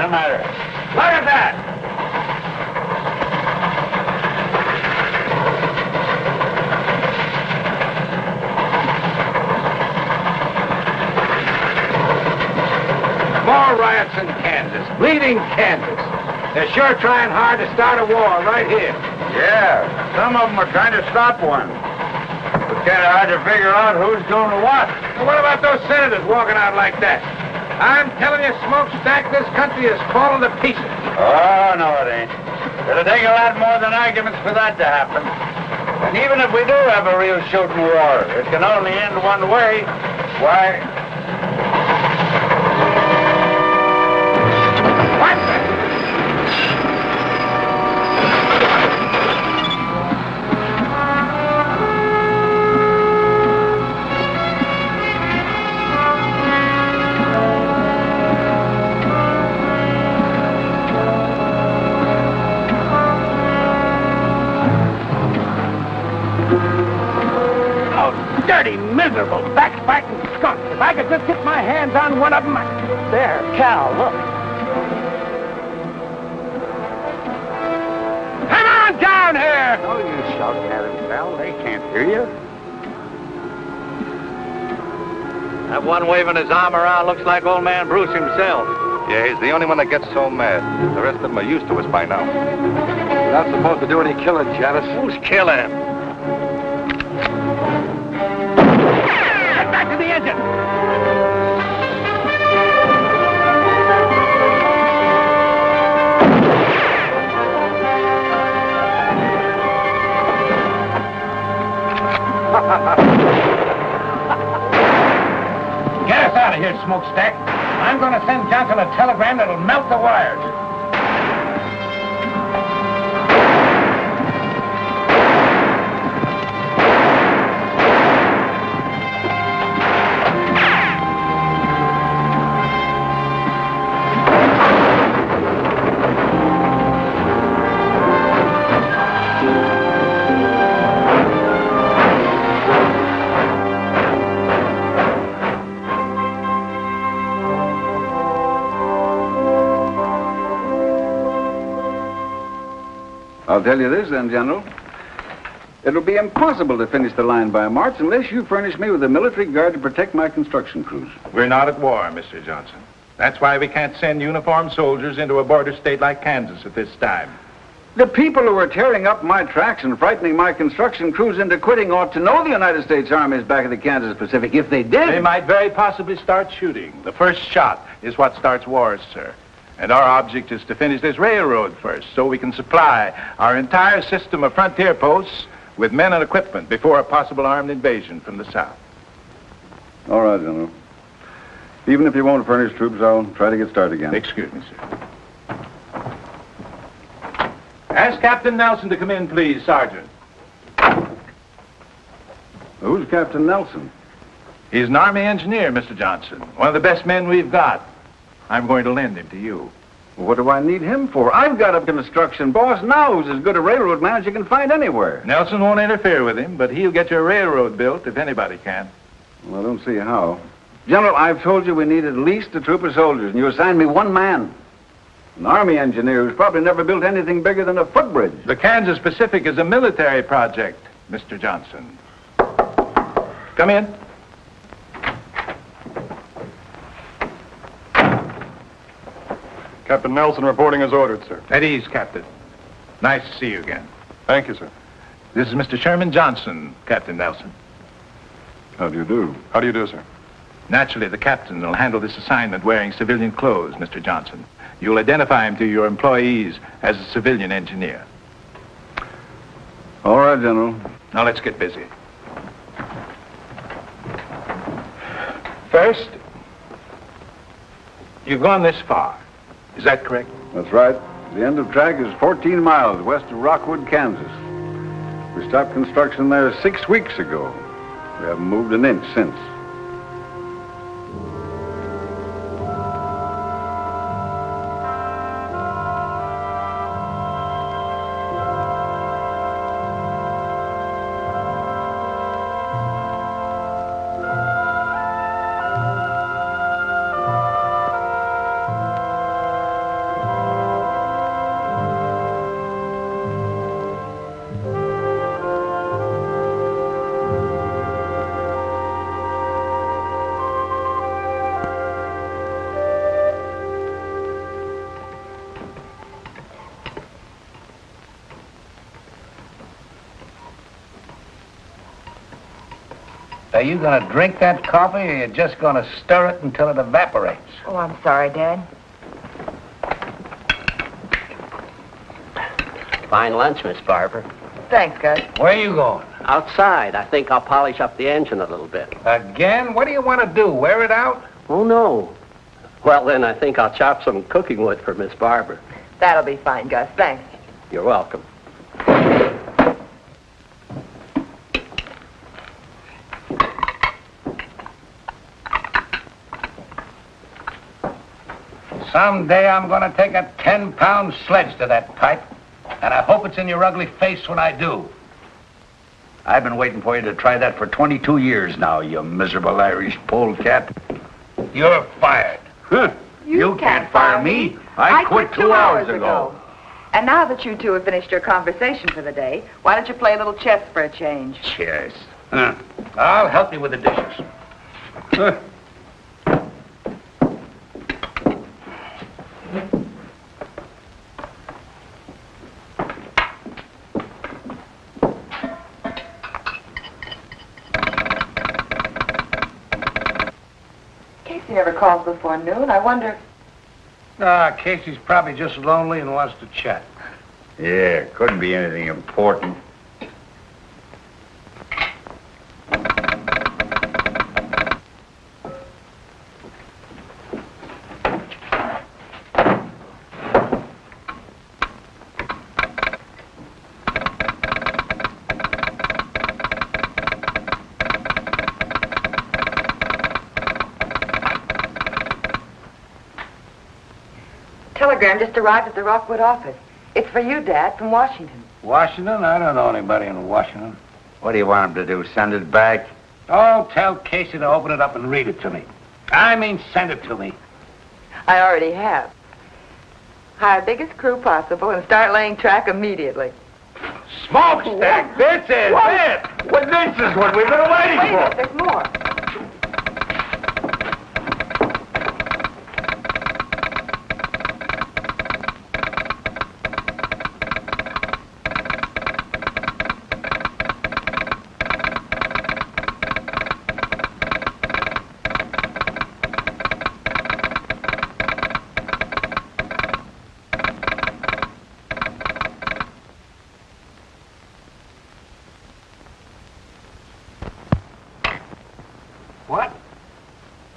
the matter? Look at that! More riots in Kansas. Bleeding Kansas. They're sure trying hard to start a war right here. Yeah, some of them are trying to stop one. It's kind of hard to figure out who's doing what. Well, what about those senators walking out like that? I'm telling you, Smokestack, this country is falling to pieces. Oh, no, it ain't. It'll take a lot more than arguments for that to happen. And even if we do have a real shooting war, it can only end one way. Why? What? Dirty, miserable, backbiting skunks. If I could just get my hands on one of them. There, Cal, look. Come on down here! Oh, you shouting at them, Cal. They can't hear you. That one waving his arm around looks like old man Bruce himself. Yeah, he's the only one that gets so mad. The rest of them are used to us by now. You're not supposed to do any killing, Janice. Who's killing? Get back to the engine! Get us out of here, Smokestack. I'm going to send Johnson a telegram that'll melt the wires. I'll tell you this then, General. It'll be impossible to finish the line by March unless you furnish me with a military guard to protect my construction crews. We're not at war, Mr. Johnson. That's why we can't send uniformed soldiers into a border state like Kansas at this time. The people who are tearing up my tracks and frightening my construction crews into quitting ought to know the United States Army is back in the Kansas Pacific. If they did... They might very possibly start shooting. The first shot is what starts wars, sir. And our object is to finish this railroad first, so we can supply our entire system of frontier posts with men and equipment before a possible armed invasion from the south. All right, General. Even if you won't furnish troops, I'll try to get started again. Excuse me, sir. Ask Captain Nelson to come in, please, Sergeant. Who's Captain Nelson? He's an Army engineer, Mr. Johnson. One of the best men we've got. I'm going to lend him to you. What do I need him for? I've got a construction boss now who's as good a railroad man as you can find anywhere. Nelson won't interfere with him, but he'll get your railroad built if anybody can. Well, I don't see how. General, I've told you we need at least a troop of soldiers, and you assigned me one man. An Army engineer who's probably never built anything bigger than a footbridge. The Kansas Pacific is a military project, Mr. Johnson. Come in. Captain Nelson reporting as ordered, sir. At ease, Captain. Nice to see you again. Thank you, sir. This is Mr. Sherman Johnson, Captain Nelson. How do you do? How do you do, sir? Naturally, the captain will handle this assignment wearing civilian clothes, Mr. Johnson. You'll identify him to your employees as a civilian engineer. All right, General. Now let's get busy. First, you've gone this far. Is that correct? That's right. The end of track is 14 miles west of Rockwood, Kansas. We stopped construction there 6 weeks ago. We haven't moved an inch since. Are you going to drink that coffee, or you just going to stir it until it evaporates? Oh, I'm sorry, Dad. Fine lunch, Miss Barber. Thanks, Gus. Where are you going? Outside. I think I'll polish up the engine a little bit. Again? What do you want to do, wear it out? Oh, no. Well, then I think I'll chop some cooking wood for Miss Barber. That'll be fine, Gus. Thanks. You're welcome. Someday I'm going to take a 10-pound sledge to that pipe, and I hope it's in your ugly face when I do. I've been waiting for you to try that for 22 years now, you miserable Irish polecat. You're fired. Huh. You can't fire me. I quit 2 hours ago. And now that you two have finished your conversation for the day, why don't you play a little chess for a change? Chess. I'll help you with the dishes. Huh. Casey never calls before noon. I wonder... Casey's probably just lonely and wants to chat. Yeah, couldn't be anything important. Telegram just arrived at the Rockwood office. It's for you, Dad, from Washington. Washington? I don't know anybody in Washington. What do you want him to do, send it back? Oh, tell Casey to open it up and read it to me. I mean, send it to me. I already have. Hire biggest crew possible and start laying track immediately. Smokestack, this is it! Well, this is what we've been waiting Wait a minute, for. there's more.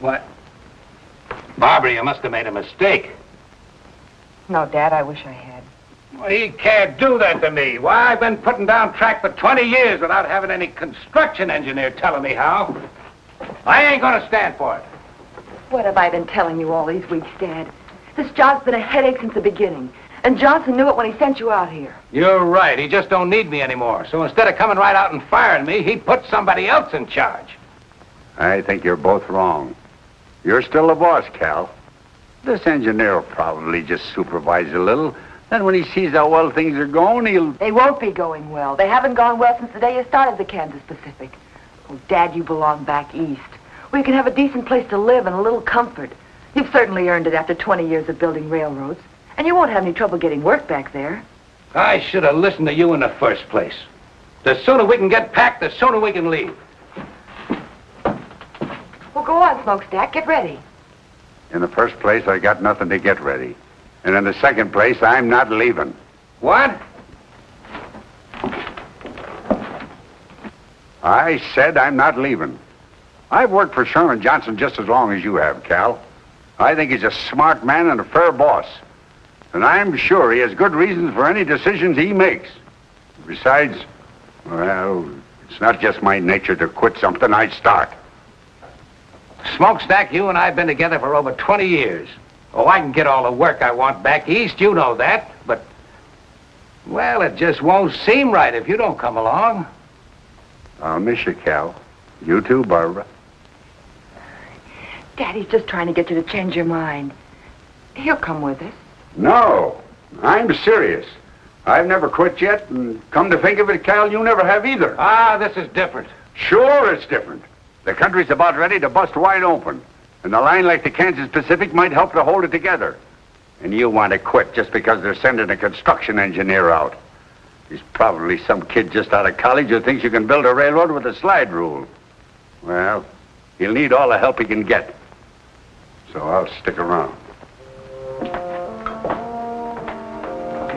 What? Barbara, you must have made a mistake. No, Dad, I wish I had. Well, he can't do that to me. Why, I've been putting down track for 20 years without having any construction engineer telling me how. I ain't gonna stand for it. What have I been telling you all these weeks, Dad? This job's been a headache since the beginning. And Johnson knew it when he sent you out here. You're right. He just don't need me anymore. So instead of coming right out and firing me, he put somebody else in charge. I think you're both wrong. You're still the boss, Cal. This engineer will probably just supervise a little. Then when he sees how well things are going, he'll... They won't be going well. They haven't gone well since the day you started the Kansas Pacific. Oh, Dad, you belong back east, where you can have a decent place to live and a little comfort. You've certainly earned it after 20 years of building railroads. And you won't have any trouble getting work back there. I should have listened to you in the first place. The sooner we can get packed, the sooner we can leave. Well, go on, Smokestack. Get ready. In the first place, I got nothing to get ready. And in the second place, I'm not leaving. What? I said I'm not leaving. I've worked for Sherman Johnson just as long as you have, Cal. I think he's a smart man and a fair boss. And I'm sure he has good reasons for any decisions he makes. Besides, well, it's not just my nature to quit something I start. Smokestack, you and I have been together for over 20 years. Oh, I can get all the work I want back east, you know that. But, well, it just won't seem right if you don't come along. I'll miss you, Cal. You too, Barbara. Daddy's just trying to get you to change your mind. He'll come with us. No, I'm serious. I've never quit yet, and come to think of it, Cal, you never have either. Ah, this is different. Sure, it's different. The country's about ready to bust wide open, and a line like the Kansas Pacific might help to hold it together. And you want to quit just because they're sending a construction engineer out. He's probably some kid just out of college who thinks you can build a railroad with a slide rule. Well, he'll need all the help he can get. So I'll stick around.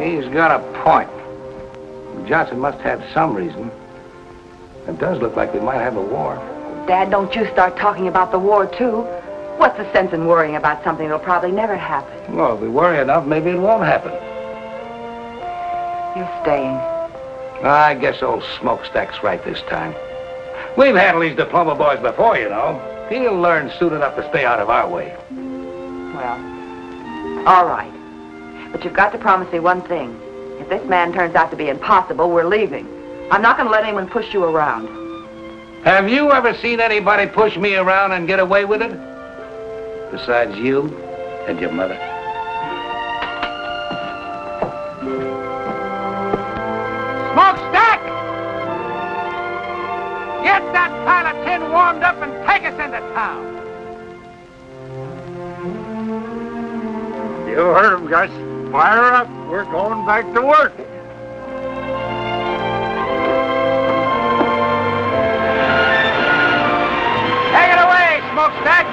He's got a point. Johnson must have some reason. It does look like we might have a war. Dad, don't you start talking about the war, too. What's the sense in worrying about something that'll probably never happen? Well, if we worry enough, maybe it won't happen. You're staying. I guess old Smokestack's right this time. We've handled these diploma boys before, you know. He'll learn soon enough to stay out of our way. Well, all right. But you've got to promise me one thing. If this man turns out to be impossible, we're leaving. I'm not going to let anyone push you around. Have you ever seen anybody push me around and get away with it? Besides you and your mother. Smokestack! Get that pile of tin warmed up and take us into town. You heard him, Gus. Fire up. We're going back to work. Take it away, Smokestack!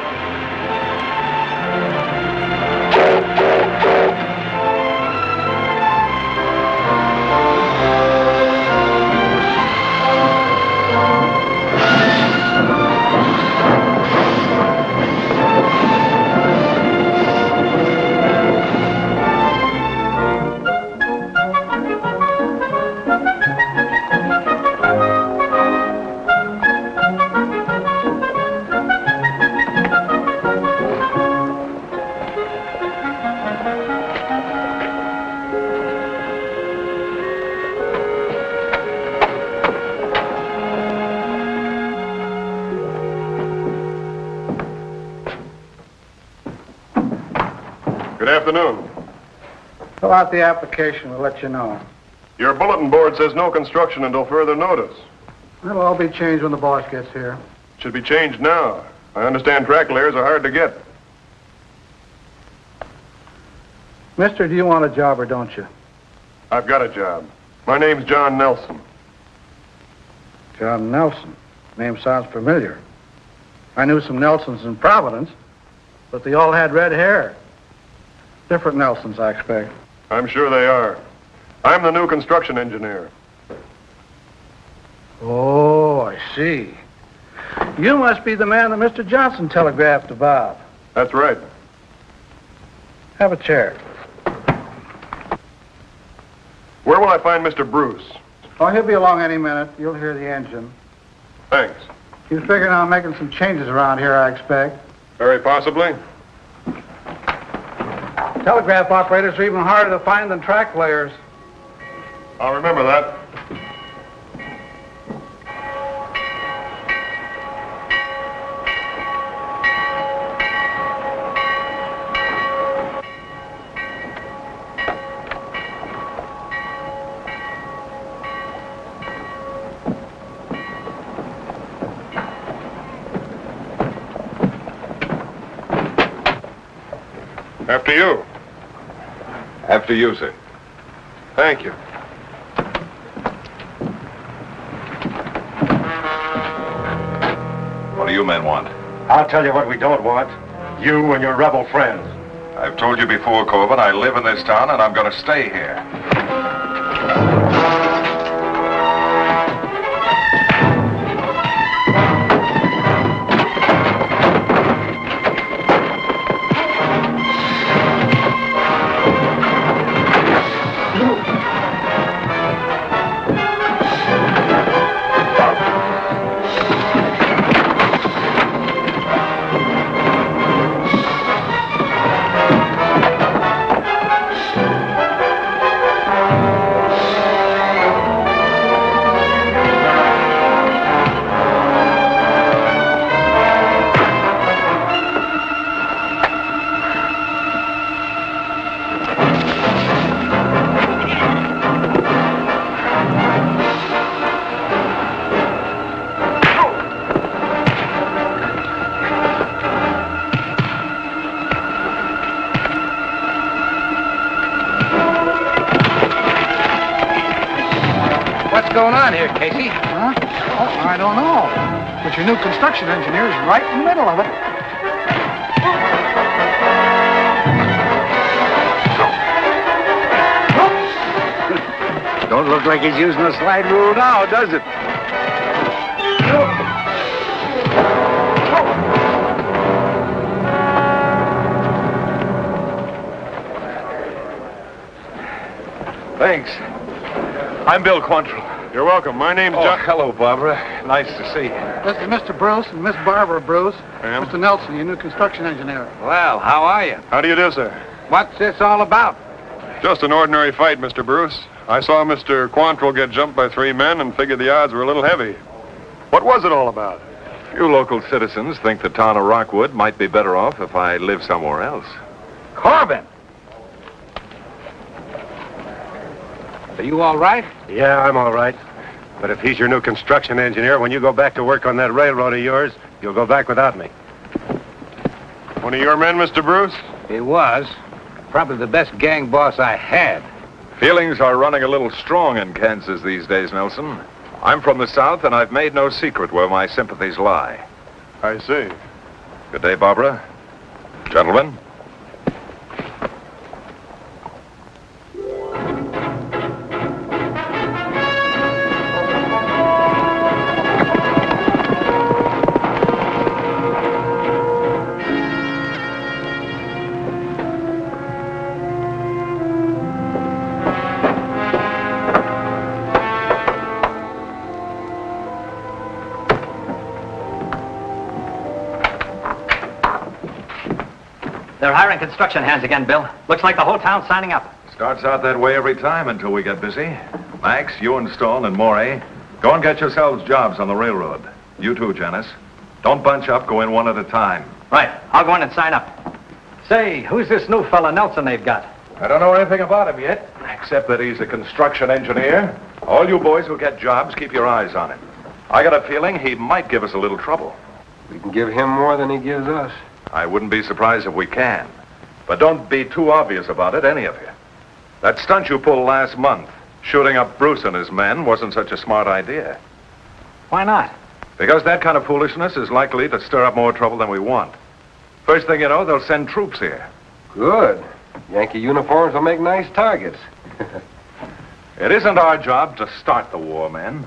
Good afternoon. Fill out the application. We'll let you know. Your bulletin board says no construction until further notice. It'll all be changed when the boss gets here. Should be changed now. I understand track layers are hard to get. Mister, do you want a job or don't you? I've got a job. My name's John Nelson. John Nelson. Name sounds familiar. I knew some Nelsons in Providence, but they all had red hair. Different Nelsons, I expect. I'm sure they are. I'm the new construction engineer. Oh, I see. You must be the man that Mr. Johnson telegraphed about. That's right. Have a chair. Where will I find Mr. Bruce? Oh, he'll be along any minute. You'll hear the engine. Thanks. He's figuring on making some changes around here, I expect. Very possibly. Telegraph operators are even harder to find than track layers. I'll remember that. After you. After you, sir. Thank you. What do you men want? I'll tell you what we don't want. You and your rebel friends. I've told you before, Corbin, I live in this town and I'm going to stay here. What's going on here, Casey? Huh? Oh, I don't know. But your new construction engineer is right in the middle of it. Don't look like he's using a slide rule now, does it? Thanks. I'm Bill Quantrill. You're welcome. My name's John. Hello, Barbara. Nice to see you. This is Mr. Bruce and Miss Barbara Bruce. Ma'am? Mr. Nelson, your new construction engineer. Well, how are you? How do you do, sir? What's this all about? Just an ordinary fight, Mr. Bruce. I saw Mr. Quantrill get jumped by 3 men and figured the odds were a little heavy. What was it all about? You local citizens think the town of Rockwood might be better off if I live somewhere else. Corbin! Are you all right? Yeah, I'm all right. But if he's your new construction engineer, when you go back to work on that railroad of yours, you'll go back without me. One of your men, Mr. Bruce? He was. Probably the best gang boss I had. Feelings are running a little strong in Kansas these days, Nelson. I'm from the South, and I've made no secret where my sympathies lie. I see. Good day, Barbara. Gentlemen. They're hiring construction hands again, Bill. Looks like the whole town's signing up. Starts out that way every time until we get busy. Max, you and Stone and Morey, go and get yourselves jobs on the railroad. You too, Janice. Don't bunch up. Go in one at a time. Right. I'll go in and sign up. Say, who's this new fella Nelson they've got? I don't know anything about him yet, except that he's a construction engineer. All you boys who get jobs, keep your eyes on him. I got a feeling he might give us a little trouble. We can give him more than he gives us. I wouldn't be surprised if we can. But don't be too obvious about it, any of you. That stunt you pulled last month, shooting up Bruce and his men, wasn't such a smart idea. Why not? Because that kind of foolishness is likely to stir up more trouble than we want. First thing you know, they'll send troops here. Good. Yankee uniforms will make nice targets. It isn't our job to start the war, men.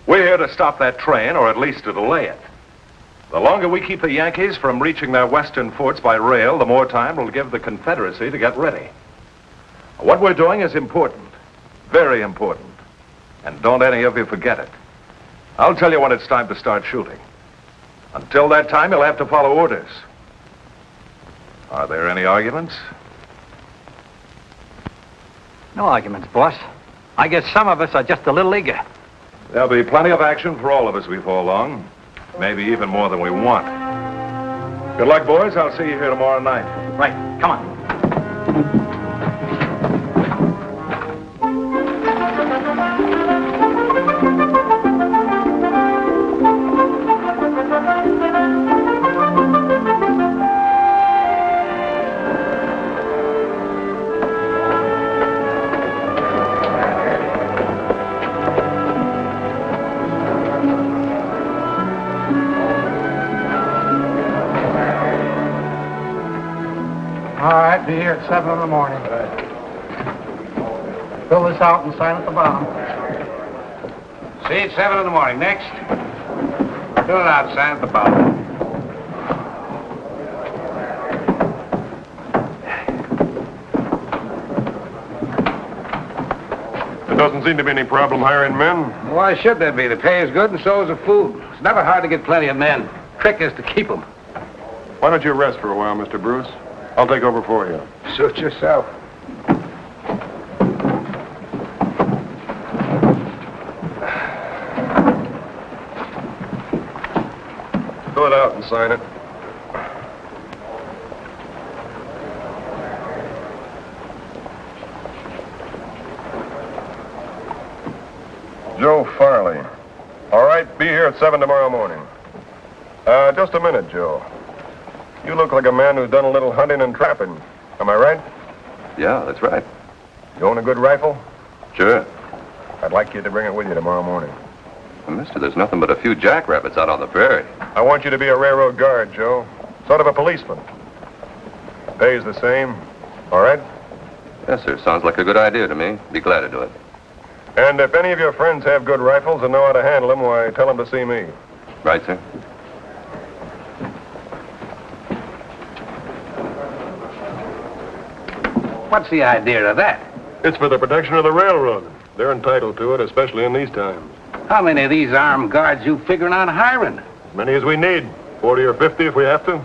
We're here to stop that train, or at least to delay it. The longer we keep the Yankees from reaching their western forts by rail, the more time we'll give the Confederacy to get ready. What we're doing is important. Very important. And don't any of you forget it. I'll tell you when it's time to start shooting. Until that time, you'll have to follow orders. Are there any arguments? No arguments, boss. I guess some of us are just a little eager. There'll be plenty of action for all of us before long. Maybe even more than we want. Good luck, boys. I'll see you here tomorrow night. Right. Come on. All right, be here at 7 in the morning. Fill this out and sign at the bottom. See you at 7 in the morning. Next. Fill it out, sign at the bottom. There doesn't seem to be any problem hiring men. Why should there be? The pay is good and so is the food. It's never hard to get plenty of men. Trick is to keep them. Why don't you rest for a while, Mr. Bruce? I'll take over for you. Suit yourself. Fill it out and sign it. Joe Farley. All right, be here at 7 tomorrow morning. Just a minute, Joe. You look like a man who's done a little hunting and trapping. Am I right? Yeah, that's right. You own a good rifle? Sure. I'd like you to bring it with you tomorrow morning. Well, mister, there's nothing but a few jackrabbits out on the prairie. I want you to be a railroad guard, Joe. Sort of a policeman. Pays the same. All right? Yes, sir. Sounds like a good idea to me. Be glad to do it. And if any of your friends have good rifles and know how to handle them, why, tell them to see me. Right, sir? What's the idea of that? It's for the protection of the railroad. They're entitled to it, especially in these times. How many of these armed guards you figuring on hiring? As many as we need. 40 or 50 if we have to.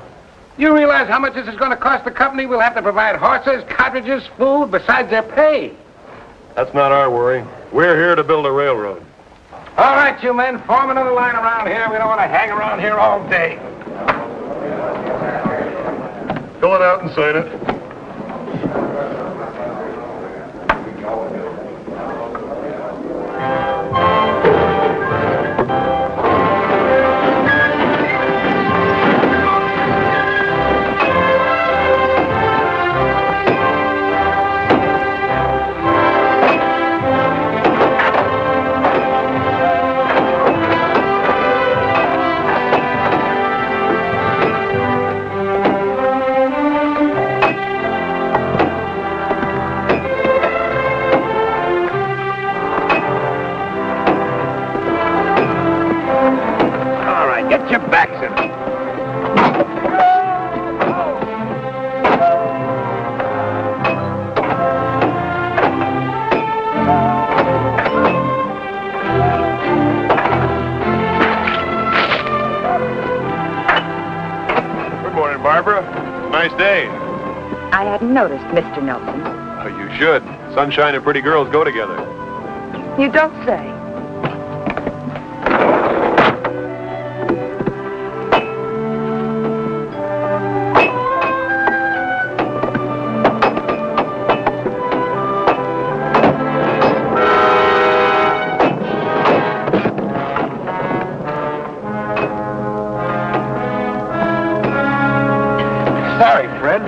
You realize how much this is going to cost the company? We'll have to provide horses, cartridges, food, besides their pay. That's not our worry. We're here to build a railroad. All right, you men, form another line around here. We don't want to hang around here all day. Fill it out and sign it. Get your backs in it. Good morning, Barbara. Nice day. I hadn't noticed, Mr. Nelson. Oh, you should. Sunshine and pretty girls go together. You don't say. Sorry, Fred.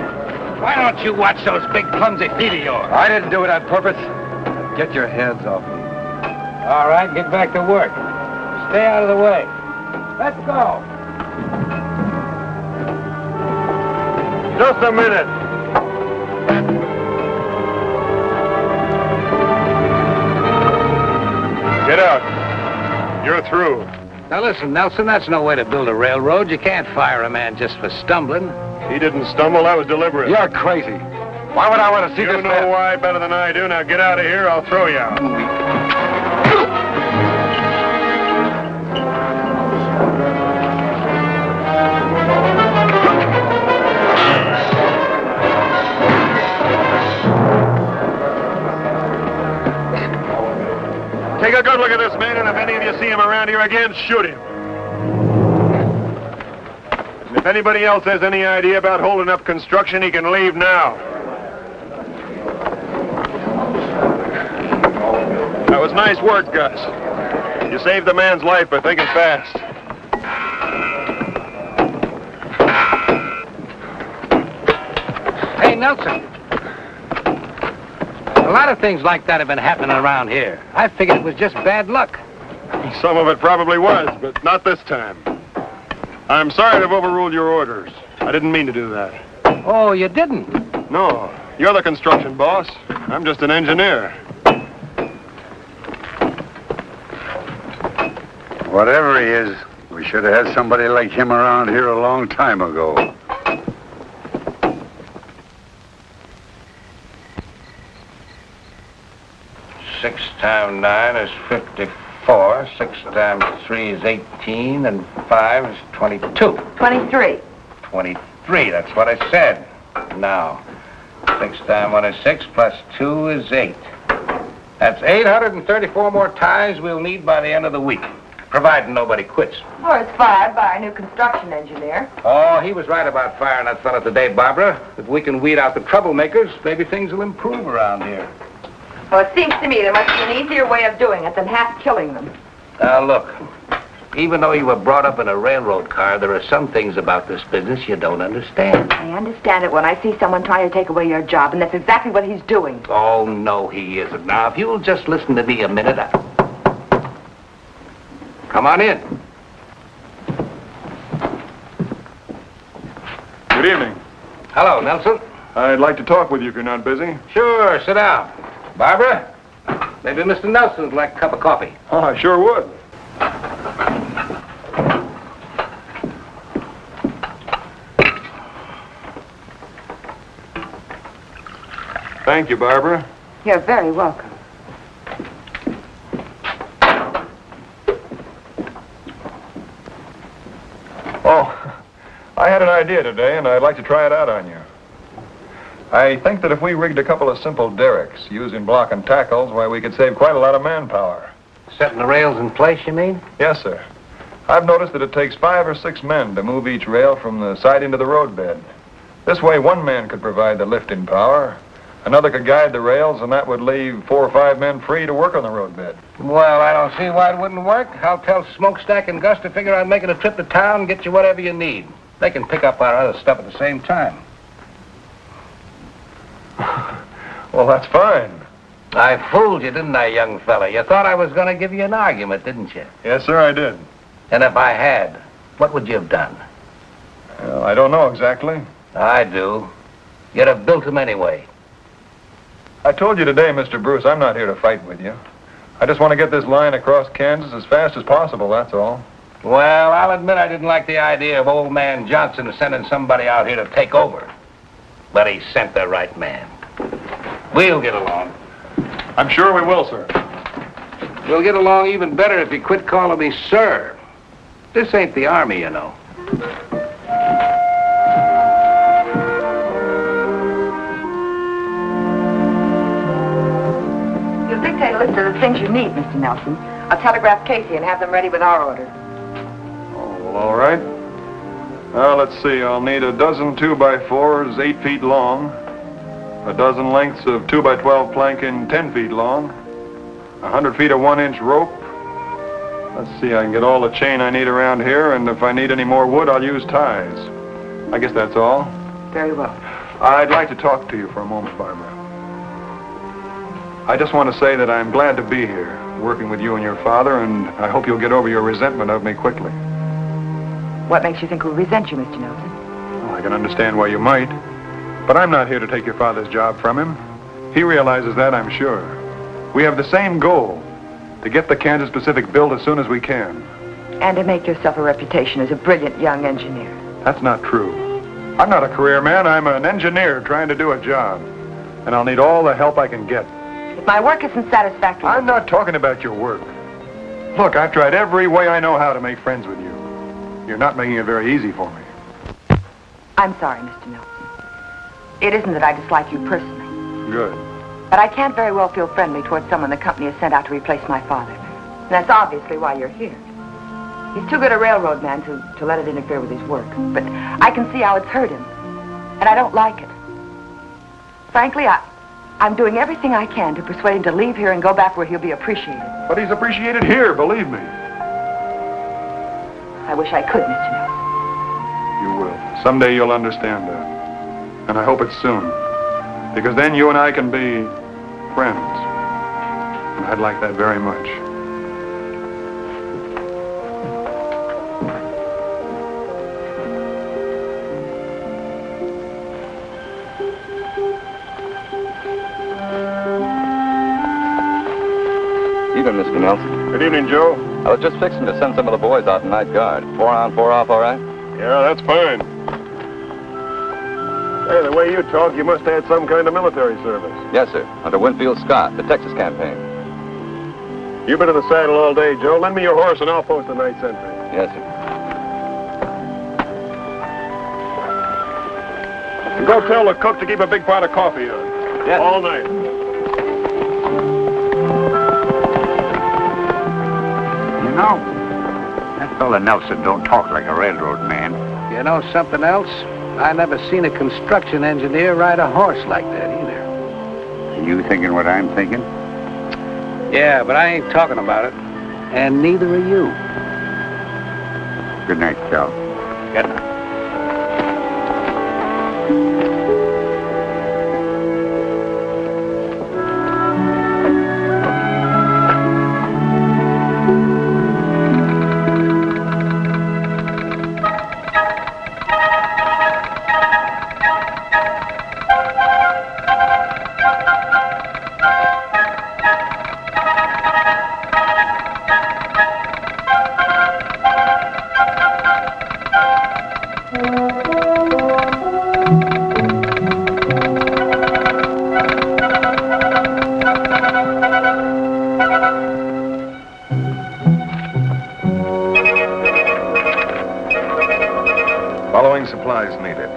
Why don't you watch those big clumsy feet of yours? I didn't do it on purpose. Get your hands off me. All right, get back to work. Stay out of the way. Let's go. Just a minute. Get out. You're through. Now listen, Nelson, that's no way to build a railroad. You can't fire a man just for stumbling. He didn't stumble. That was deliberate. You're crazy. Why would I want to see You this know man? why better than I do. Now get out of here. I'll throw you out. Take a good look at this man, and if any of you see him around here again, shoot him. And if anybody else has any idea about holding up construction, he can leave now. That was nice work, Gus. You saved the man's life by thinking fast. Hey, Nelson. A lot of things like that have been happening around here. I figured it was just bad luck. Some of it probably was, but not this time. I'm sorry to have overruled your orders. I didn't mean to do that. Oh, you didn't? No, you're the construction boss. I'm just an engineer. Whatever he is, we should have had somebody like him around here a long time ago. Six times 9 is 54. 6 times 3 is 18, and 5 is 22. 23. 23, that's what I said. Now, 6 times 1 is 6, plus 2 is 8. That's 834 more ties we'll need by the end of the week, providing nobody quits. Or is fired by our new construction engineer. Oh, he was right about firing that fella today, Barbara. If we can weed out the troublemakers, maybe things will improve around here. Well, it seems to me there must be an easier way of doing it than half killing them. Now, look, even though you were brought up in a railroad car, there are some things about this business you don't understand. I understand it when I see someone trying to take away your job, and that's exactly what he's doing. Oh, no, he isn't. Now, if you'll just listen to me a minute, Come on in. Good evening. Hello, Nelson. I'd like to talk with you if you're not busy. Sure, sit down. Barbara, maybe Mr. Nelson would like a cup of coffee. Oh, I sure would. Thank you, Barbara. You're very welcome. Oh, I had an idea today, and I'd like to try it out on you. I think that if we rigged a couple of simple derricks using block and tackles, why, we could save quite a lot of manpower. Setting the rails in place, you mean? Yes, sir. I've noticed that it takes 5 or 6 men to move each rail from the siding to the roadbed. This way, one man could provide the lifting power, another could guide the rails, and that would leave 4 or 5 men free to work on the roadbed. Well, I don't see why it wouldn't work. I'll tell Smokestack and Gus to figure out making a trip to town and get you whatever you need. They can pick up our other stuff at the same time. Well, that's fine. I fooled you, didn't I, young fella? You thought I was going to give you an argument, didn't you? Yes, sir, I did. And if I had, what would you have done? Well, I don't know exactly. I do. You'd have built them anyway. I told you today, Mr. Bruce, I'm not here to fight with you. I just want to get this line across Kansas as fast as possible, that's all. Well, I'll admit I didn't like the idea of old man Johnson sending somebody out here to take over. But he sent the right man. We'll get along. I'm sure we will, sir. We'll get along even better if you quit calling me sir. This ain't the Army, you know. You'll dictate a list of the things you need, Mr. Nelson. I'll telegraph Casey and have them ready with our order. Oh, well, all right. Let's see. I'll need a dozen 2x4s 8 feet long, a dozen lengths of 2x12 planking 10 feet long, 100 feet of 1-inch rope. Let's see, I can get all the chain I need around here, and if I need any more wood, I'll use ties. I guess that's all. Very well. I'd like to talk to you for a moment, Barbara. I just want to say that I'm glad to be here, working with you and your father, and I hope you'll get over your resentment of me quickly. What makes you think we'll resent you, Mr. Nelson? Well, I can understand why you might, but I'm not here to take your father's job from him. He realizes that, I'm sure. We have the same goal, to get the Kansas Pacific built as soon as we can. And to make yourself a reputation as a brilliant young engineer. That's not true. I'm not a career man. I'm an engineer trying to do a job. And I'll need all the help I can get. If my work isn't satisfactory... I'm not talking about your work. Look, I've tried every way I know how to make friends with you. You're not making it very easy for me. I'm sorry, Mr. Nelson. It isn't that I dislike you personally. Good. But I can't very well feel friendly towards someone the company has sent out to replace my father. And that's obviously why you're here. He's too good a railroad man to let it interfere with his work. But I can see how it's hurt him. And I don't like it. Frankly, I'm doing everything I can to persuade him to leave here and go back where he'll be appreciated. But he's appreciated here, believe me. I wish I could, Mr. Nelson. You will. Someday you'll understand that. And I hope it's soon. Because then you and I can be friends. And I'd like that very much. Evening, Mr. Nelson. Good evening, Joe. I was just fixing to send some of the boys out in night guard. 4 on, 4 off, all right? Yeah, that's fine. Hey, the way you talk, you must have had some kind of military service. Yes, sir. Under Winfield Scott, the Texas campaign. You've been in the saddle all day, Joe. Lend me your horse and I'll post the night sentry. Yes, sir. And go tell the cook to keep a big pot of coffee on. Yes. All night. You know, that fella Nelson don't talk like a railroad man. You know something else? I never seen a construction engineer ride a horse like that either. Are you thinking what I'm thinking? Yeah, but I ain't talking about it. And neither are you. Good night, Cal. Good night. Following supplies needed.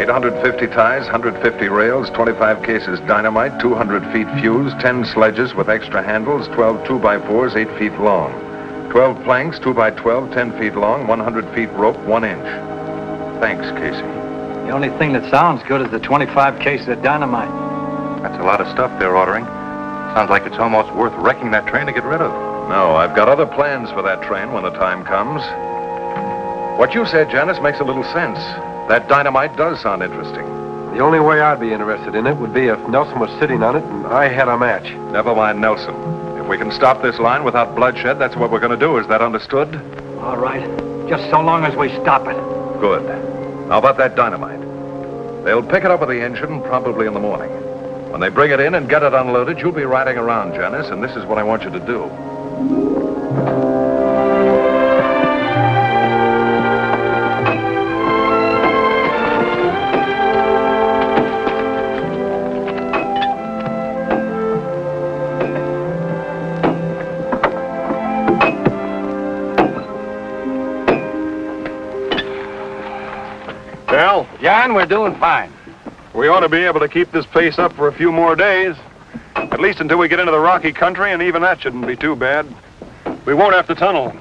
850 ties, 150 rails, 25 cases dynamite, 200 feet fuse, 10 sledges with extra handles, 12 2x4s, 8 feet long. 12 planks, 2x12, 10 feet long, 100 feet rope, 1 inch. Thanks, Casey. The only thing that sounds good is the 25 cases of dynamite. That's a lot of stuff they're ordering. Sounds like it's almost worth wrecking that train to get rid of. No, I've got other plans for that train when the time comes. What you said, Janice, makes a little sense. That dynamite does sound interesting. The only way I'd be interested in it would be if Nelson was sitting on it and I had a match. Never mind Nelson. If we can stop this line without bloodshed, that's what we're going to do. Is that understood? All right. Just so long as we stop it. Good. How about that dynamite? They'll pick it up with the engine probably in the morning. When they bring it in and get it unloaded, you'll be riding around, Janice, and this is what I want you to do. Cal? John, we're doing fine. We ought to be able to keep this pace up for a few more days. At least until we get into the rocky country, and even that shouldn't be too bad. We won't have to tunnel.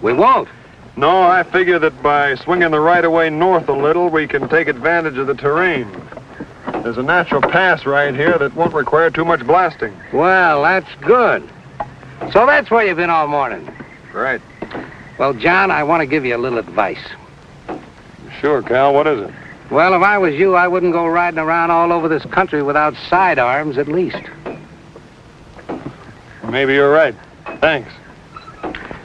We won't? No, I figure that by swinging the right-of-way north a little, we can take advantage of the terrain. There's a natural pass right here that won't require too much blasting. Well, that's good. So that's where you've been all morning. Right. Well, John, I want to give you a little advice. Sure, Cal. What is it? Well, if I was you, I wouldn't go riding around all over this country without sidearms, at least. Maybe you're right. Thanks.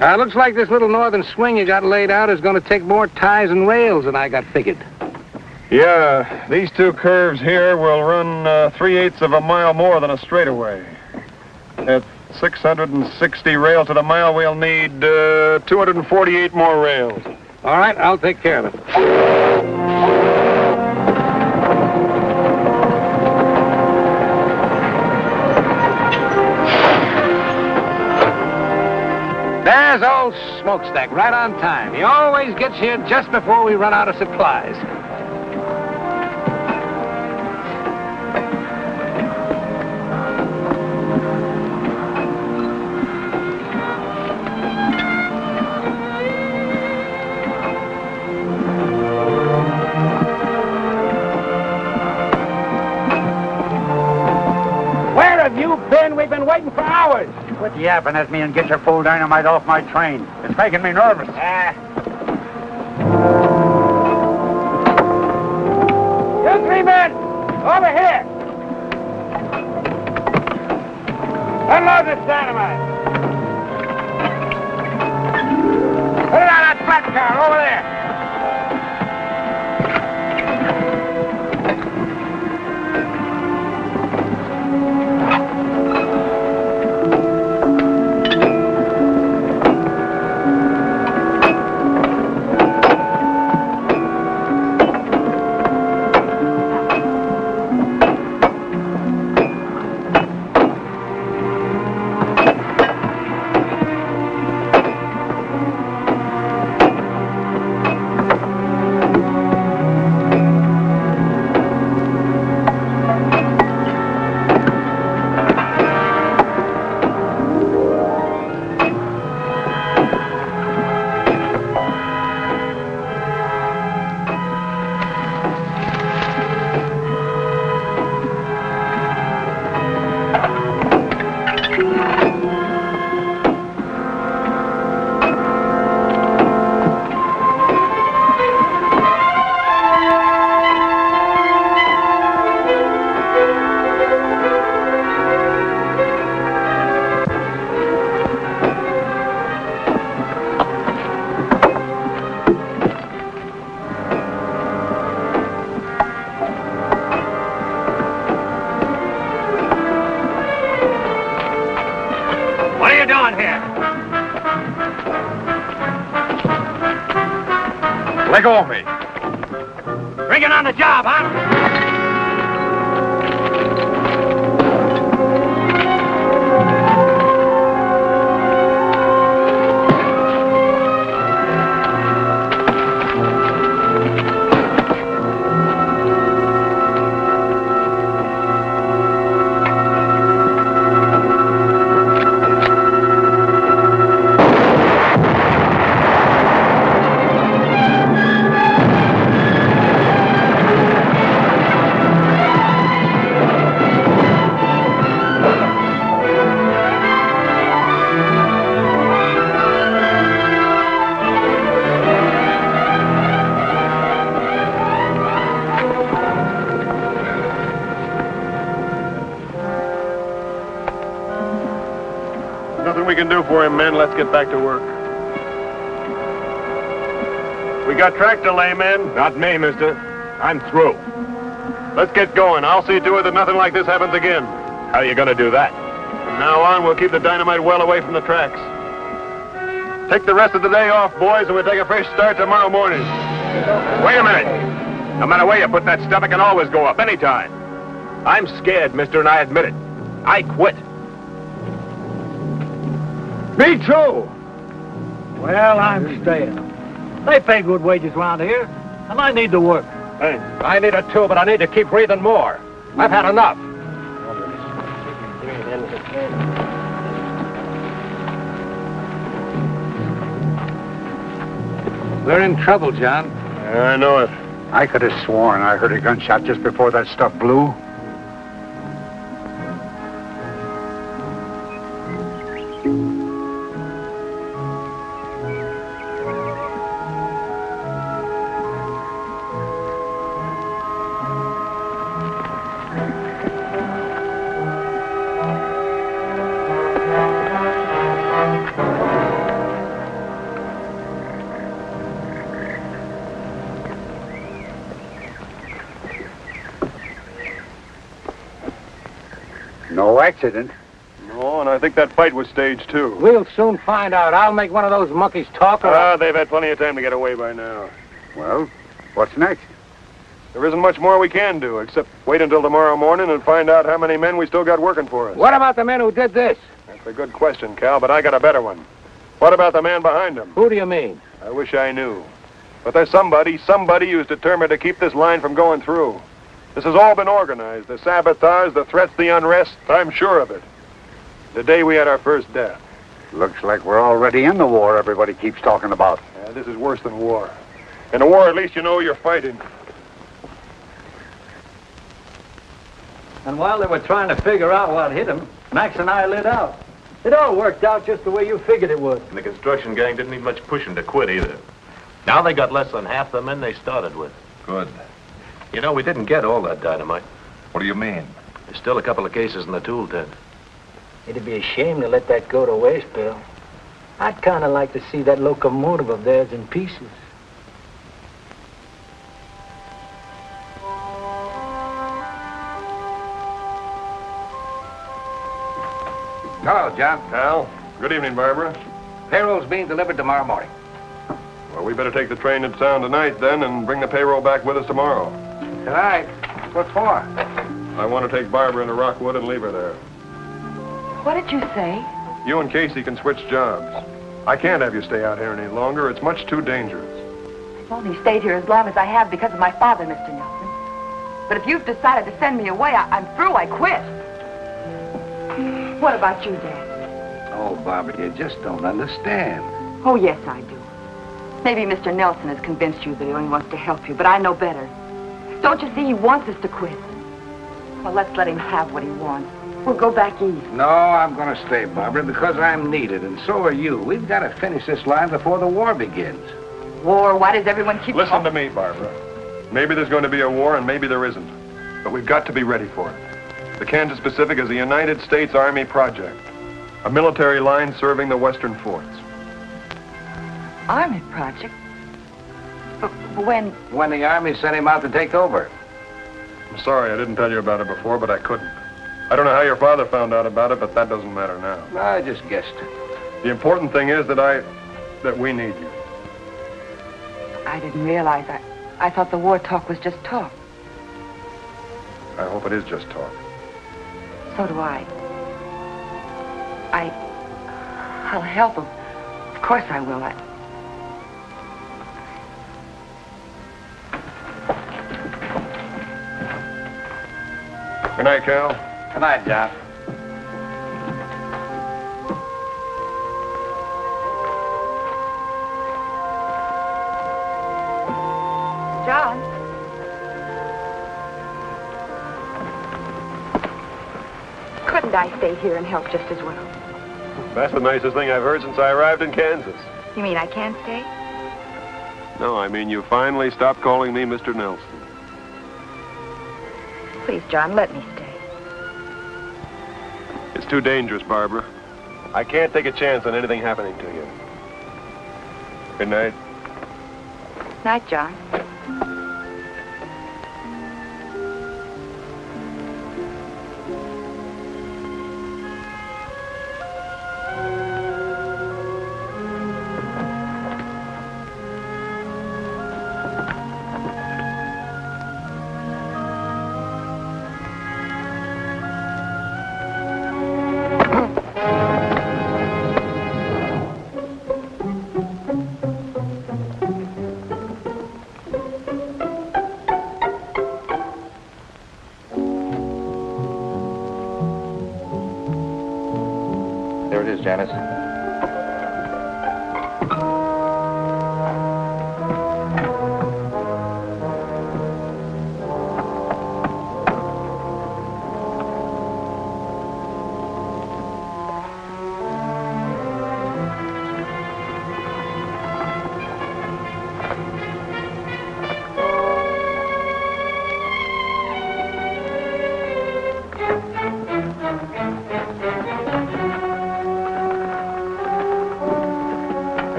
Looks like this little northern swing you got laid out is going to take more ties and rails than I got figured. Yeah, these two curves here will run 3/8 of a mile more than a straightaway. At 660 rails to the mile, we'll need 248 more rails. All right, I'll take care of it. There's old Smokestack, right on time. He always gets here just before we run out of supplies. Where have you been? We've been waiting for hours. Quit yapping at me and get your full dynamite off my train. It's making me nervous. You three men, over here. Unload this dynamite. Put it on that flat car over there. Let go of me. Bringing on the job, huh? can do for him, men. Let's get back to work. We got track delay, men. Not me, mister. I'm through. Let's get going. I'll see to it that nothing like this happens again. How are you going to do that? From now on, we'll keep the dynamite well away from the tracks. Take the rest of the day off, boys, and we'll take a fresh start tomorrow morning. Wait a minute. No matter where you put that stuff, it can always go up anytime. I'm scared, mister, and I admit it. I quit. Me too. Well, I'm staying. They pay good wages around here, and I need to work. Hey, I need it too, but I need to keep breathing more. I've had enough. We're in trouble, John. I know it. I could have sworn I heard a gunshot just before that stuff blew. No accident. No, and I think that fight was staged, too. We'll soon find out. I'll make one of those monkeys talk. They've had plenty of time to get away by now. Well, what's next? There isn't much more we can do, except wait until tomorrow morning and find out how many men we still got working for us. What about the men who did this? That's a good question, Cal, but I got a better one. What about the man behind him? Who do you mean? I wish I knew. But there's somebody who's determined to keep this line from going through. This has all been organized. The sabotage, the threats, the unrest. I'm sure of it. The day we had our first death. Looks like we're already in the war everybody keeps talking about. Yeah, this is worse than war. In a war, at least you know you're fighting. And while they were trying to figure out what hit him, Max and I lit out. It all worked out just the way you figured it would. And the construction gang didn't need much pushing to quit either. Now they got less than half the men they started with. Good. You know, we didn't get all that dynamite. What do you mean? There's still a couple of cases in the tool tent. It'd be a shame to let that go to waste, Bill. I'd kind of like to see that locomotive of theirs in pieces. Hello, John. Al, good evening, Barbara. Payroll's being delivered tomorrow morning. Well, we better take the train to town tonight, then, and bring the payroll back with us tomorrow. Tonight? What for? I want to take Barbara into Rockwood and leave her there. What did you say? You and Casey can switch jobs. I can't have you stay out here any longer. It's much too dangerous. I've only stayed here as long as I have because of my father, Mr. Nelson. But if you've decided to send me away, I'm through. I quit. What about you, Dad? Oh, Barbara, you just don't understand. Oh, yes, I do. Maybe Mr. Nelson has convinced you that he only wants to help you, but I know better. Don't you see he wants us to quit? Well, let's let him have what he wants. We'll go back east. No, I'm going to stay, Barbara, because I'm needed, and so are you. We've got to finish this line before the war begins. War? Why does everyone keep... Listen to me, Barbara. Maybe there's going to be a war, and maybe there isn't. But we've got to be ready for it. The Kansas Pacific is a United States Army project. A military line serving the western forts. Army project? But when... When the Army sent him out to take over. I'm sorry I didn't tell you about it before, but I couldn't. I don't know how your father found out about it, but that doesn't matter now. I just guessed. The important thing is that we need you. I didn't realize. I thought the war talk was just talk. I hope it is just talk. So do I. I'll help him. Of course I will. Good night, Cal. Good night, John. John? Couldn't I stay here and help just as well? That's the nicest thing I've heard since I arrived in Kansas. You mean I can't stay? No, I mean you finally stopped calling me Mr. Nelson. Please, John, let me stay. It's too dangerous, Barbara. I can't take a chance on anything happening to you. Good night. Night, John. There it is, Janice.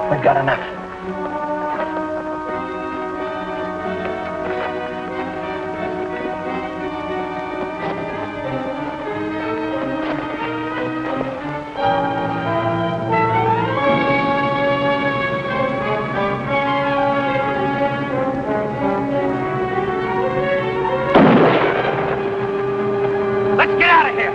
We've got enough. Let's get out of here!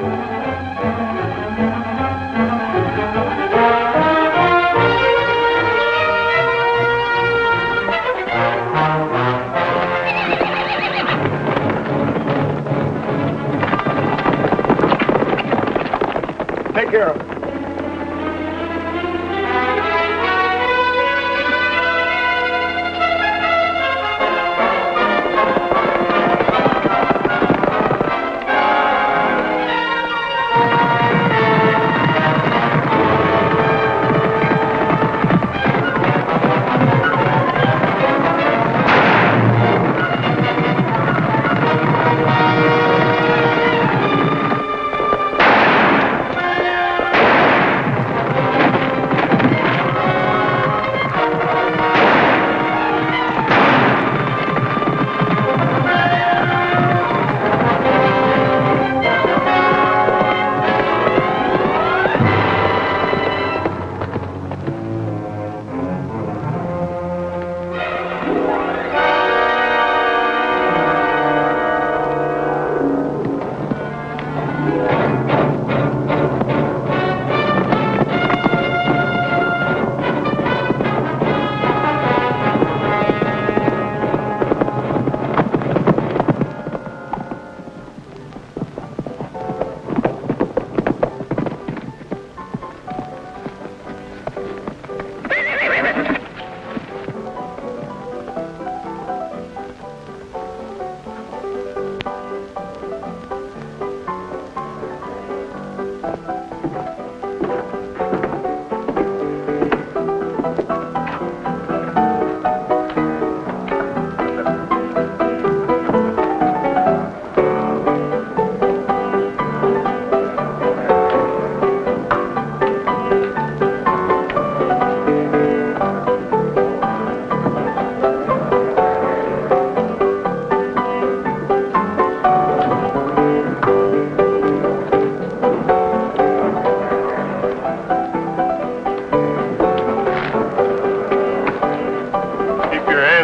Take care of it.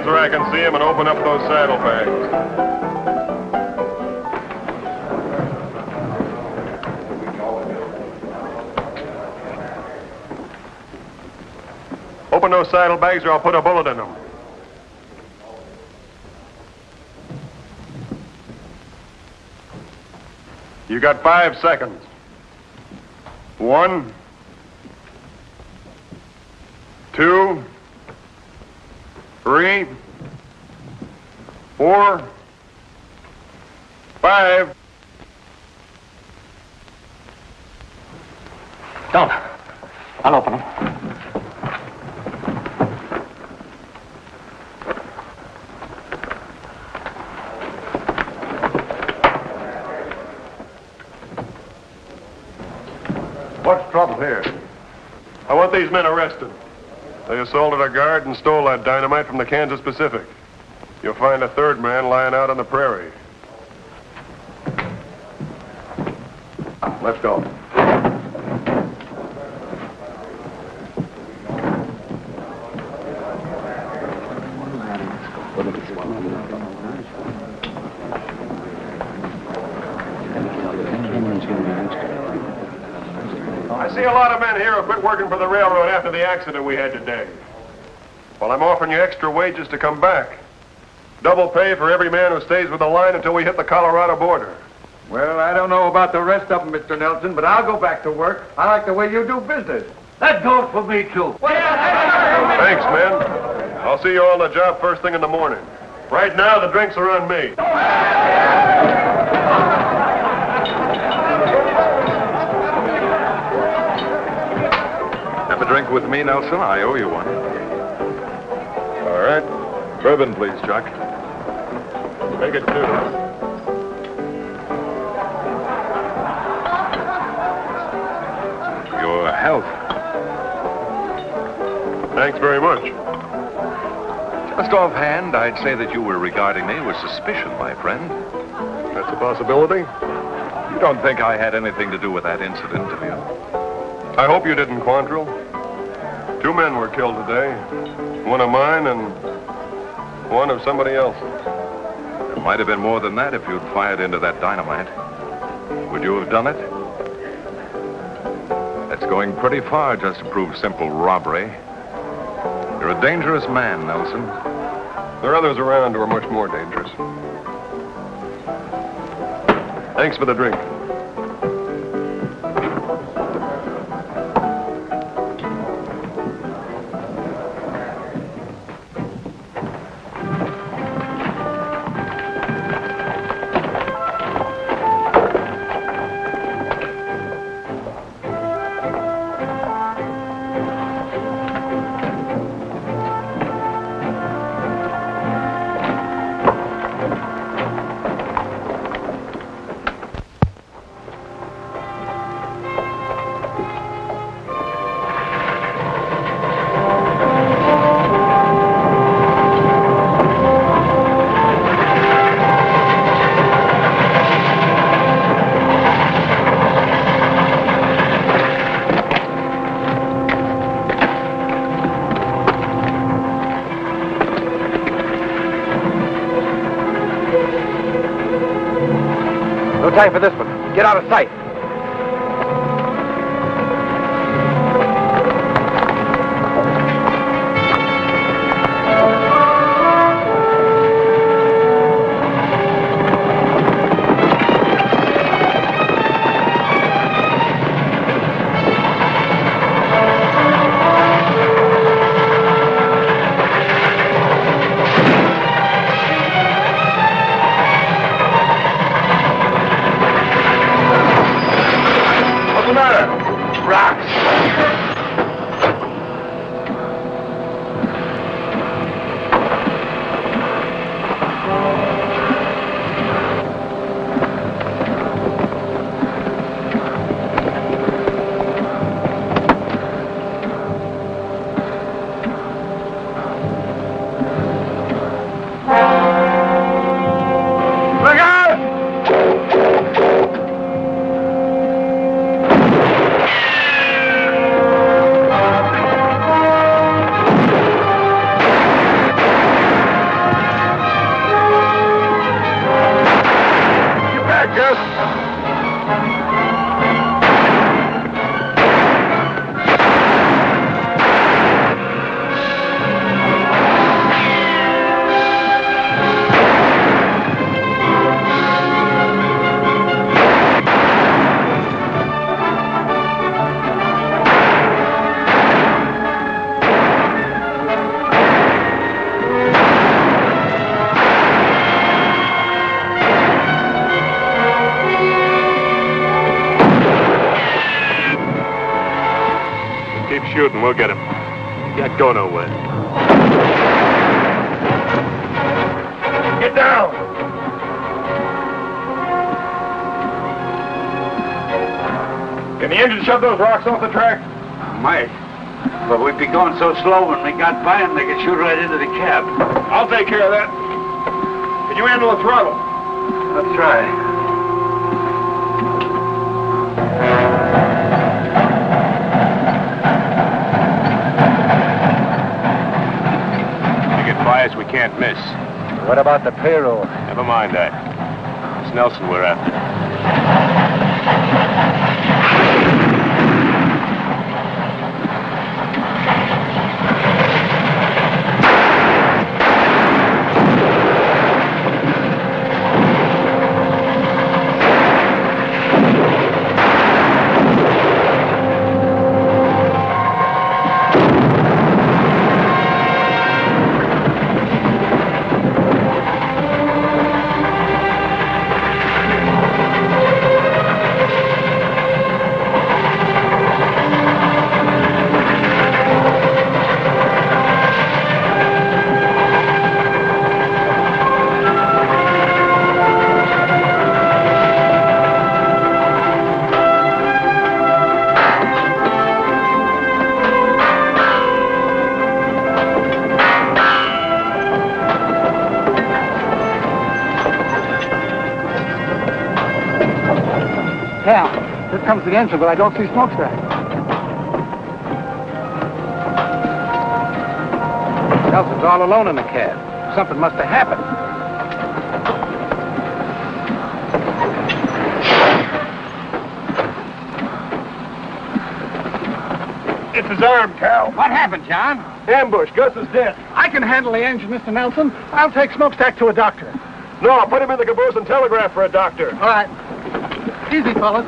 I can see him and open up those saddlebags. Open those saddlebags or I'll put a bullet in them. You got 5 seconds. 1, 2, 3, 4, 5. Don't. I'll open them. I want these men arrested. They assaulted a guard and stole that dynamite from the Kansas Pacific. You'll find a third man lying out on the prairie. Let's go. I see a lot of men here who quit working for the railroad after the accident we had today. Well, I'm offering you extra wages to come back. Double pay for every man who stays with the line until we hit the Colorado border. Well, I don't know about the rest of them, Mr. Nelson, but I'll go back to work. I like the way you do business. That goes for me, too. Thanks, men. I'll see you all on the job first thing in the morning. Right now, the drinks are on me. Have a drink with me, Nelson? I owe you one. All right. Bourbon, please, Chuck. Make it two. Your health. Thanks very much. Just offhand, I'd say that you were regarding me with suspicion, my friend. That's a possibility. You don't think I had anything to do with that incident, do you? I hope you didn't, Quantrill. 2 men were killed today. One of mine and one of somebody else. It might have been more than that if you'd fired into that dynamite. Would you have done it? That's going pretty far just to prove simple robbery. You're a dangerous man, Nelson. There are others around who are much more dangerous. Thanks for the drink. No time for this one. Get out of sight. Shooting, we'll get him. Can't go nowhere. Get down! Can the engine shove those rocks off the track? Might. But we'd be going so slow when we got by them, they could shoot right into the cab. I'll take care of that. Can you handle the throttle? I'll try. We get bias we can't miss. What about the payroll? Never mind that. It's Nelson we're after. Cal, here comes the engine, but I don't see smokestack. Nelson's all alone in the cab. Something must have happened. It's his arm, Cal. What happened, John? Ambush. Gus is dead. I can handle the engine, Mr. Nelson. I'll take smokestack to a doctor. No, put him in the caboose and telegraph for a doctor. All right. Easy, fellas.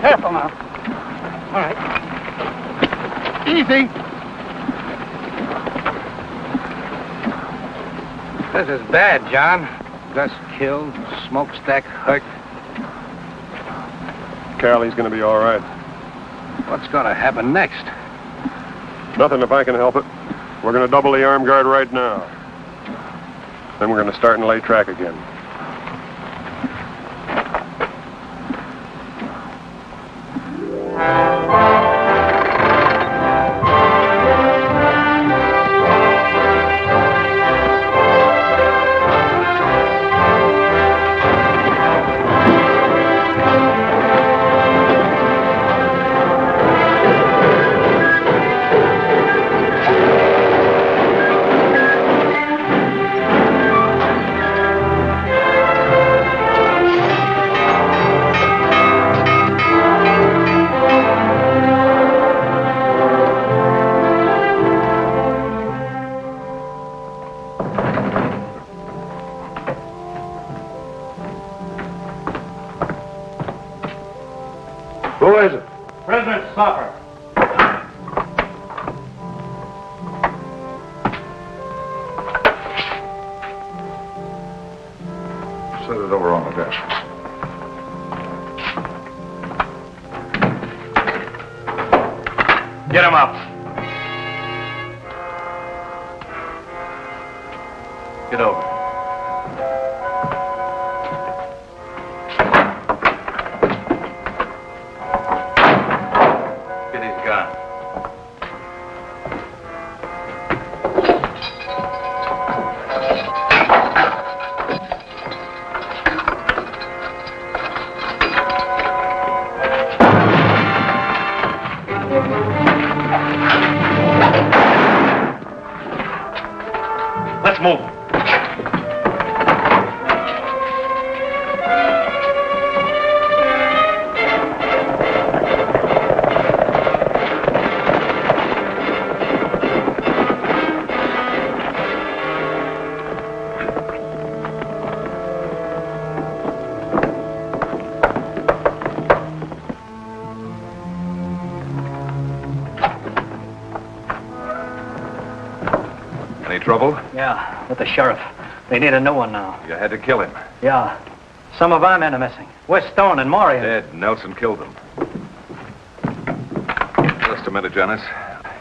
Careful now. All right. Easy. This is bad, John. Gus killed, smokestack hurt. Cal, he's going to be all right. What's going to happen next? Nothing if I can help it. We're going to double the arm guard right now. Then we're going to start and lay track again. Who is it? Prisoner Stopper. Set it over on the desk. Get him up. Get over. Get his gun. Let's move. Any trouble? Yeah, with the sheriff. They need a new one now. You had to kill him. Yeah. Some of our men are missing. West Stone and Morian. Dead. Nelson killed them. Just a minute, Janice.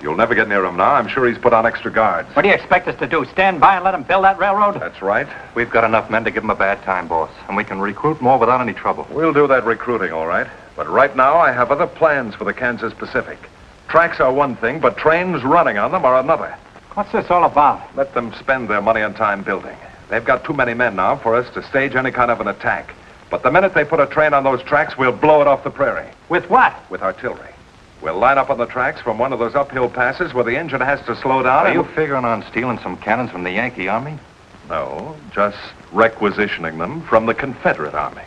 You'll never get near him now. I'm sure he's put on extra guards. What do you expect us to do? Stand by and let them build that railroad? That's right. We've got enough men to give him a bad time, boss. And we can recruit more without any trouble. We'll do that recruiting, all right. But right now, I have other plans for the Kansas Pacific. Tracks are one thing, but trains running on them are another. What's this all about? Let them spend their money and time building. They've got too many men now for us to stage any kind of an attack. But the minute they put a train on those tracks, we'll blow it off the prairie. With what? With artillery. We'll line up on the tracks from one of those uphill passes where the engine has to slow down. Are you figuring on stealing some cannons from the Yankee Army? No, just requisitioning them from the Confederate Army.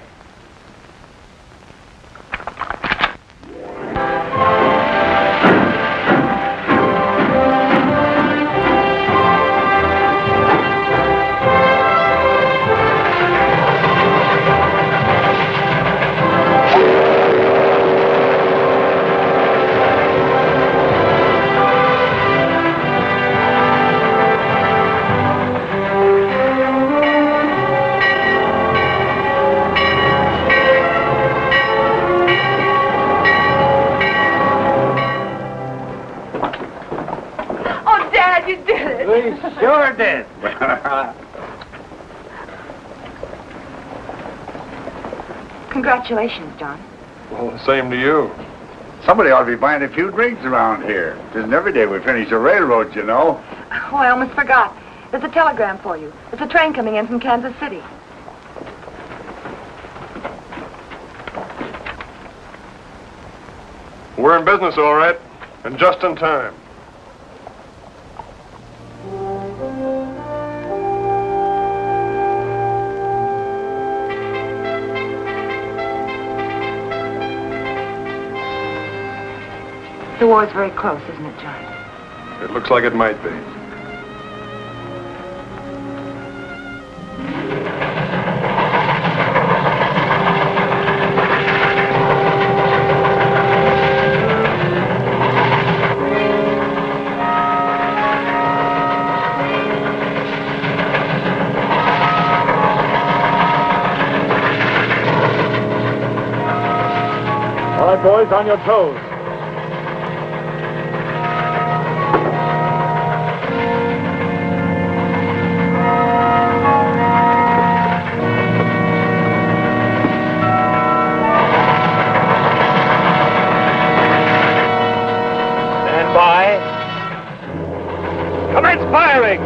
Sure did. Congratulations, John. Well, the same to you. Somebody ought to be buying a few drinks around here. It isn't every day we finish a railroad, you know. Oh, I almost forgot. There's a telegram for you. It's a train coming in from Kansas City. We're in business, all right, and just in time. The war's very close, isn't it, John? It looks like it might be. All right, boys, on your toes. Commence firing!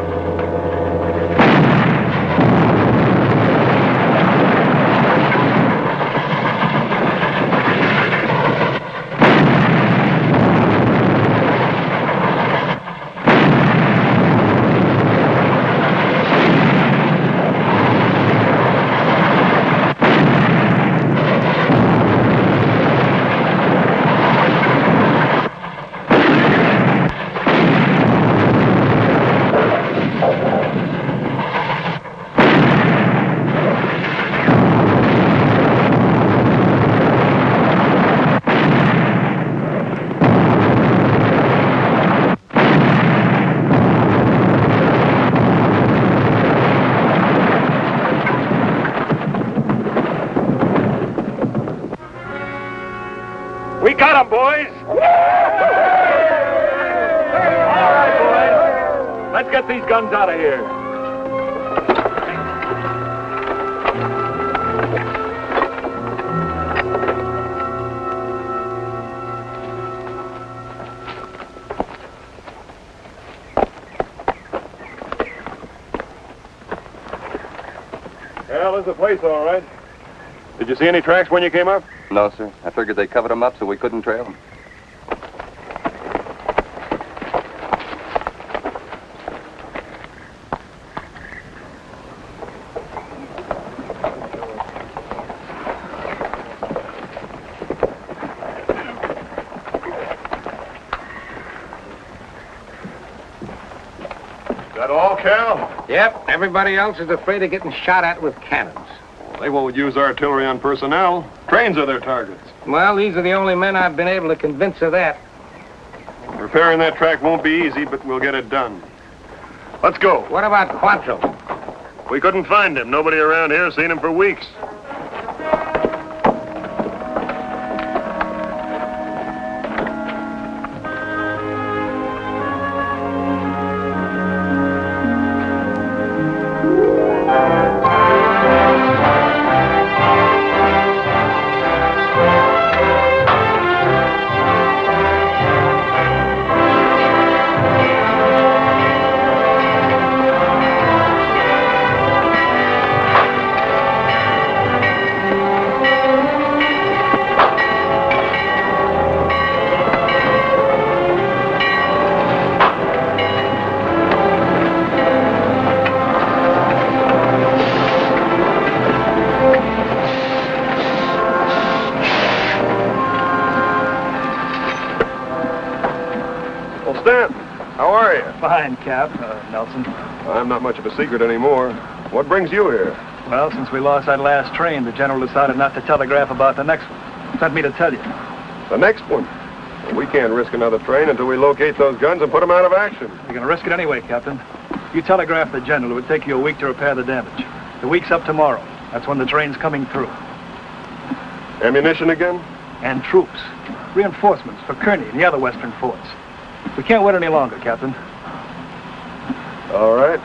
We got him, boys! All right, boys. Let's get these guns out of here. Well, there's the place, all right. Did you see any tracks when you came up? No, sir. I figured they covered them up so we couldn't trail them. Is that all, Cal? Yep. Everybody else is afraid of getting shot at with cannons. They won't use artillery on personnel. Trains are their targets. Well, these are the only men I've been able to convince of that. Repairing that track won't be easy, but we'll get it done. Let's go. What about Quantrill? We couldn't find him. Nobody around here has seen him for weeks. Well, Stan, how are you? Fine, Cap. Nelson. I'm not much of a secret anymore. What brings you here? Well, since we lost that last train, the general decided not to telegraph about the next one. Sent me to tell you. The next one? Well, we can't risk another train until we locate those guns and put them out of action. You're going to risk it anyway, Captain. You telegraph the general. It would take you a week to repair the damage. The week's up tomorrow. That's when the train's coming through. Ammunition again? And troops. Reinforcements for Kearney and the other western forts. We can't wait any longer, Captain. All right.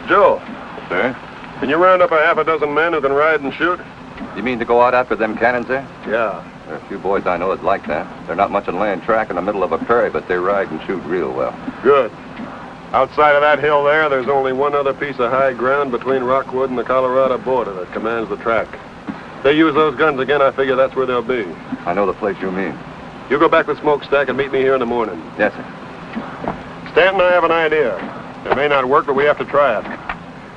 Joe. Sir? Can you round up a half a dozen men who can ride and shoot? You mean to go out after them cannons there? Yeah. There are a few boys I know that like that. They're not much on laying track in the middle of a prairie, but they ride and shoot real well. Good. Outside of that hill there, there's only one other piece of high ground between Rockwood and the Colorado border that commands the track. If they use those guns again, I figure that's where they'll be. I know the place you mean. You go back with Smokestack and meet me here in the morning. Yes, sir. Stanton and I have an idea. It may not work, but we have to try it.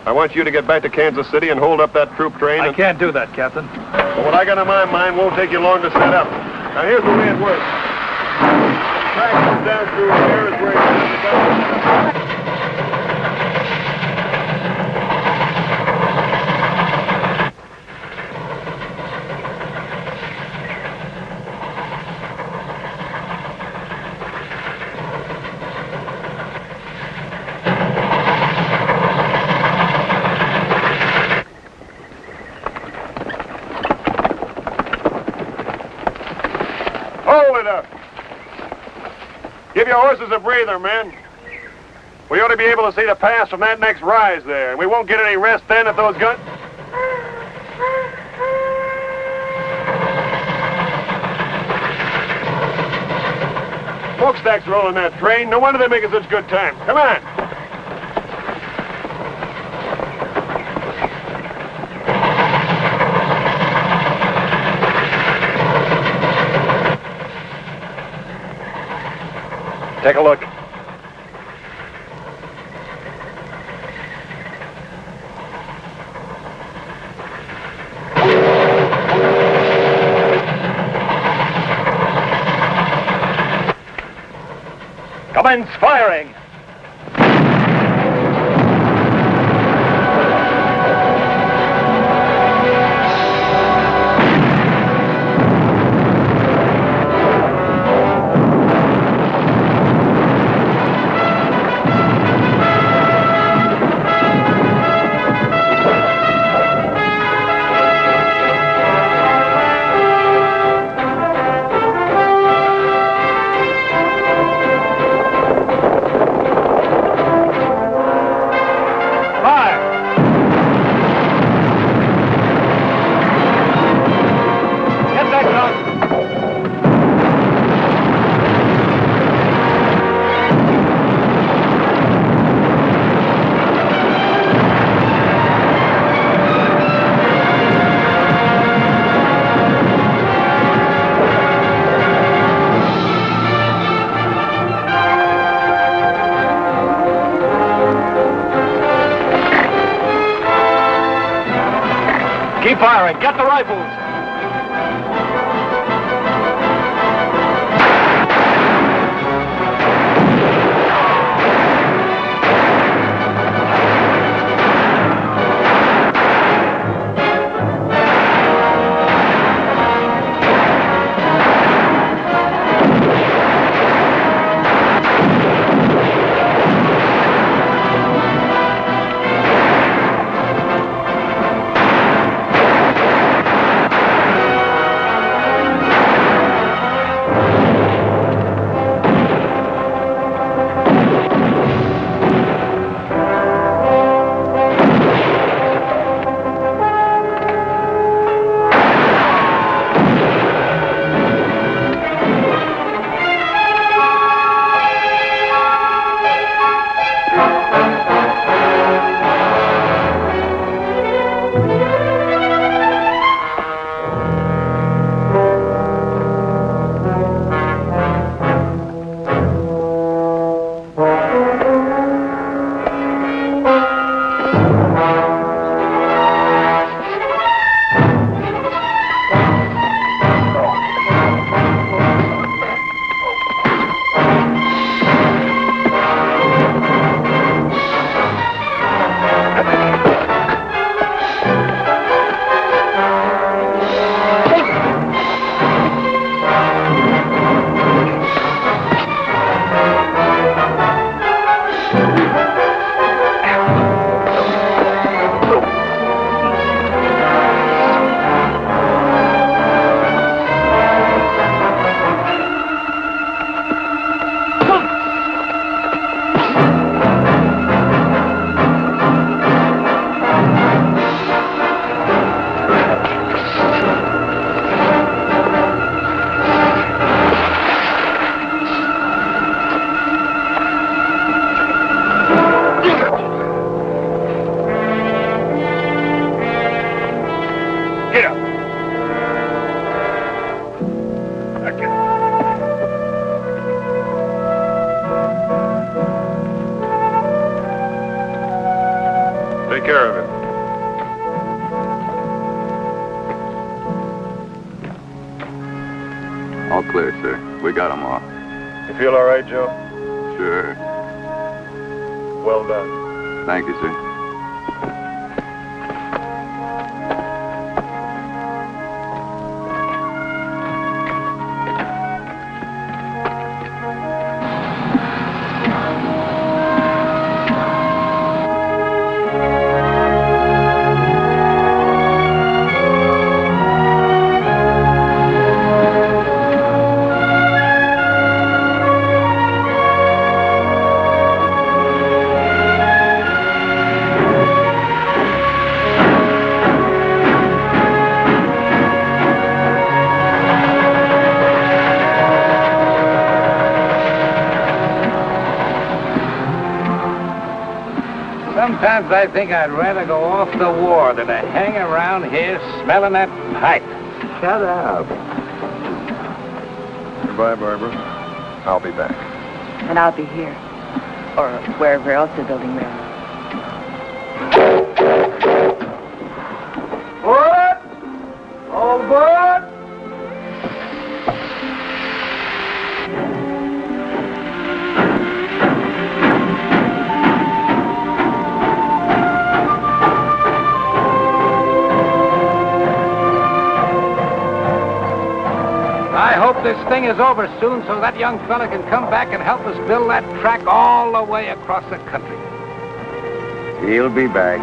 I want you to get back to Kansas City and hold up that troop train. I can't do that, Captain. Well, what I got in my mind won't take you long to set up. Now, here's the way it works. The track comes down through here is where you have the gun. Give your horses a breather, men. We ought to be able to see the pass from that next rise there, and we won't get any rest then if those guns... Smokestack's rolling that train. No wonder they're making such good time. Come on. Take a look. Commence firing. Keep firing. Get the rifles. take care of it. All clear, sir. We got them all. You feel all right, Joe? Sure. Well done. Thank you, sir. Sometimes I think I'd rather go off the war than to hang around here smelling that pipe. Shut up. Goodbye, Barbara. I'll be back. And I'll be here. Or wherever else they're building railroads. What? All aboard? I hope this thing is over soon so that young fella can come back and help us build that track all the way across the country. He'll be back.